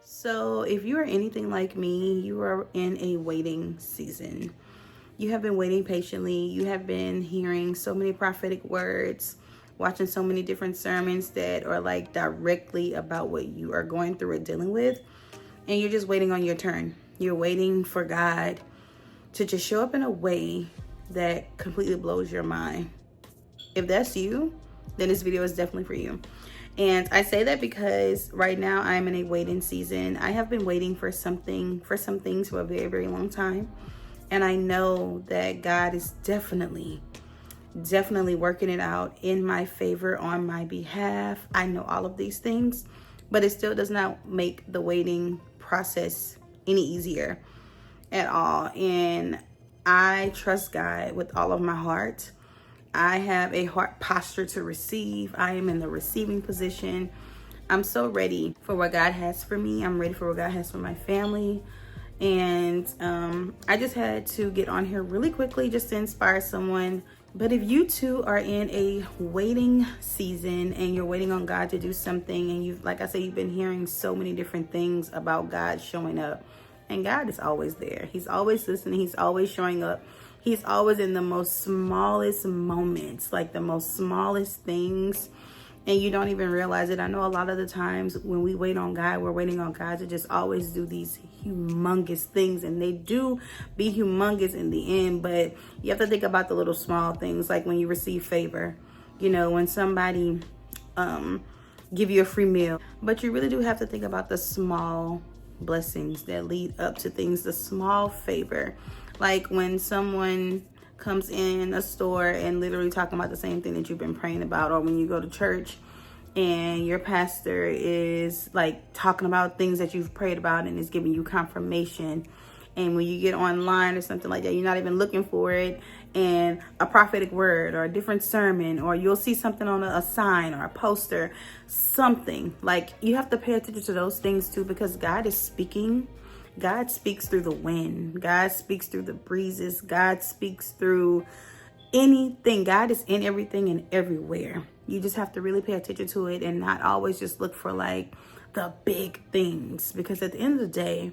So, if you are anything like me, you are in a waiting season. You have been waiting patiently. You have been hearing so many prophetic words, watching so many different sermons that are like directly about what you are going through or dealing with. And you're just waiting on your turn. You're waiting for God to just show up in a way that completely blows your mind. If that's you, then this video is definitely for you. And I say that because right now I'm in a waiting season. I have been waiting for some things for a very, very long time. And I know that God is definitely working it out in my favor, on my behalf. I know all of these things, but it still does not make the waiting process any easier at all. And I trust God with all of my heart. I have a heart posture to receive. I am in the receiving position. I'm so ready for what God has for me. I'm ready for what God has for my family. And I just had to get on here really quickly just to inspire someone. But if you too are in a waiting season and you're waiting on God to do something, and you've, like I said, you've been hearing so many different things about God showing up, and God is always there. He's always listening. He's always showing up. He's always in the most smallest moments, like the most smallest things, and you don't even realize it. I know a lot of the times when we wait on God, we're waiting on God to just always do these humongous things, and they do be humongous in the end, but you have to think about the little small things, like when you receive favor, when somebody give you a free meal. But you really do have to think about the small blessings that lead up to things, the small favor. Like when someone comes in a store and literally talking about the same thing that you've been praying about, or when you go to church and your pastor is like talking about things that you've prayed about and is giving you confirmation. And when you get online or something like that, you're not even looking for it, and a prophetic word or a different sermon, or you'll see something on a sign or a poster, something. Like, you have to pay attention to those things too, because God is speaking. God speaks through the wind. God speaks through the breezes. God speaks through anything. God is in everything and everywhere. You just have to really pay attention to it and not always just look for like the big things, because at the end of the day,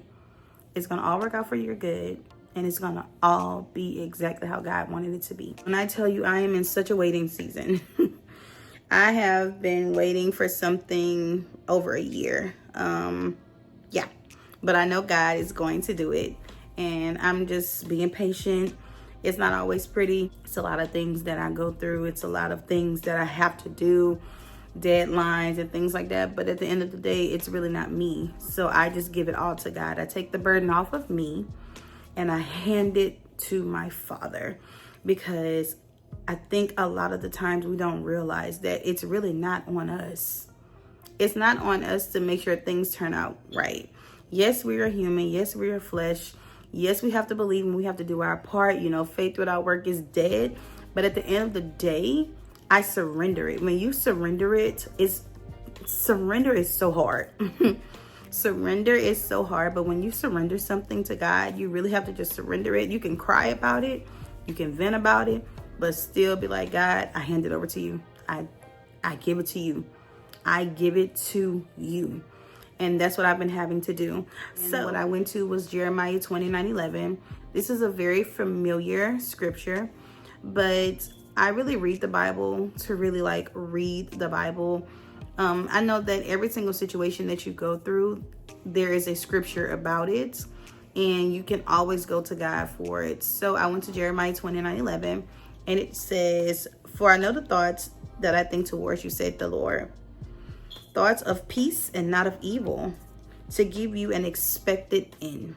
it's going to all work out for your good, and it's going to all be exactly how God wanted it to be. When I tell you I am in such a waiting season, I have been waiting for something over a year. Yeah, but I know God is going to do it, and I'm just being patient. It's not always pretty. It's a lot of things that I go through. It's a lot of things that I have to do, deadlines and things like that. But at the end of the day, it's really not me. So I just give it all to God. I take the burden off of me and I hand it to my Father, because I think a lot of the times we don't realize that it's really not on us. It's not on us to make sure things turn out right. Yes, we are human. Yes, we are flesh. Yes, we have to believe and we have to do our part. Faith without work is dead. But at the end of the day, I surrender it. When you surrender it, surrender is so hard. Surrender is so hard. But when you surrender something to God, you really have to just surrender it. You can cry about it. You can vent about it, but still be like, God, I hand it over to you. I give it to you. I give it to you. And that's what I've been having to do. So what I went to was Jeremiah 29:11. This is a very familiar scripture, but I really read the Bible to really read the Bible. I know that every single situation that you go through, there is a scripture about it, and you can always go to God for it. So I went to Jeremiah 29:11, and it says, "For I know the thoughts that I think towards you, said the Lord, thoughts of peace and not of evil, to give you an expected end."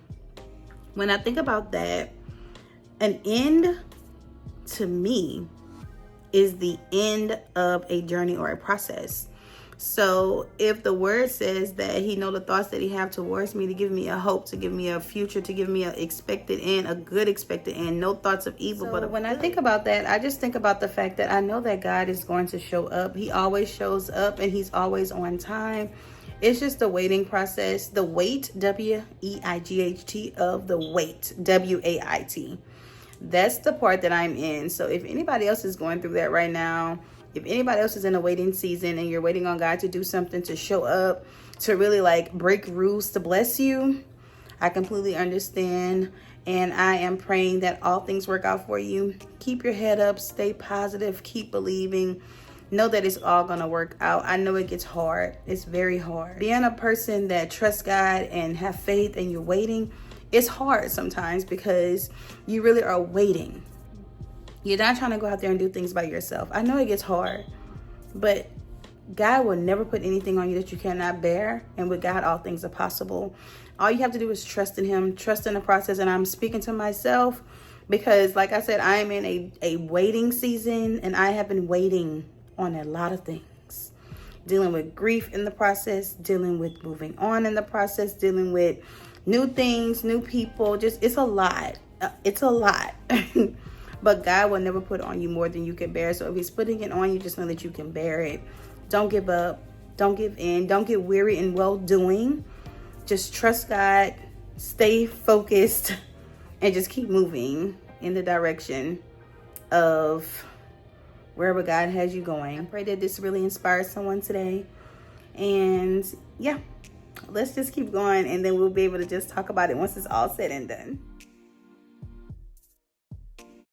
When I think about that, an end to me is the end of a journey or a process. So if the word says that he know the thoughts that he have towards me, to give me a hope, to give me a future, to give me an expected end, a good expected end, no thoughts of evil. But when I think about that, I just think about the fact that I know that God is going to show up. He always shows up, and he's always on time. It's just the waiting process, the wait, W-E-I-G-H-T, of the wait, W-A-I-T. That's the part that I'm in. So if anybody else is going through that right now, If anybody else is in a waiting season and you're waiting on God to do something, to show up, to really like break rules to bless you, I completely understand. And I am praying that all things work out for you. Keep your head up, stay positive, keep believing. Know that it's all gonna work out. I know it gets hard. It's very hard. Being a person that trusts God and have faith and you're waiting, it's hard sometimes because you really are waiting. You're not trying to go out there and do things by yourself. I know it gets hard, but God will never put anything on you that you cannot bear. And with God, all things are possible. All you have to do is trust in him, trust in the process. And I'm speaking to myself because, like I said, I am in a waiting season, and I have been waiting on a lot of things. Dealing with grief in the process, dealing with moving on in the process, dealing with new things, new people. Just, it's a lot. It's a lot. But God will never put on you more than you can bear. So if he's putting it on you, just know that you can bear it. Don't give up. Don't give in. Don't get weary in well-doing. Just trust God. Stay focused. And just keep moving in the direction of wherever God has you going. I pray that this really inspires someone today. And yeah, let's just keep going. And then we'll be able to just talk about it once it's all said and done.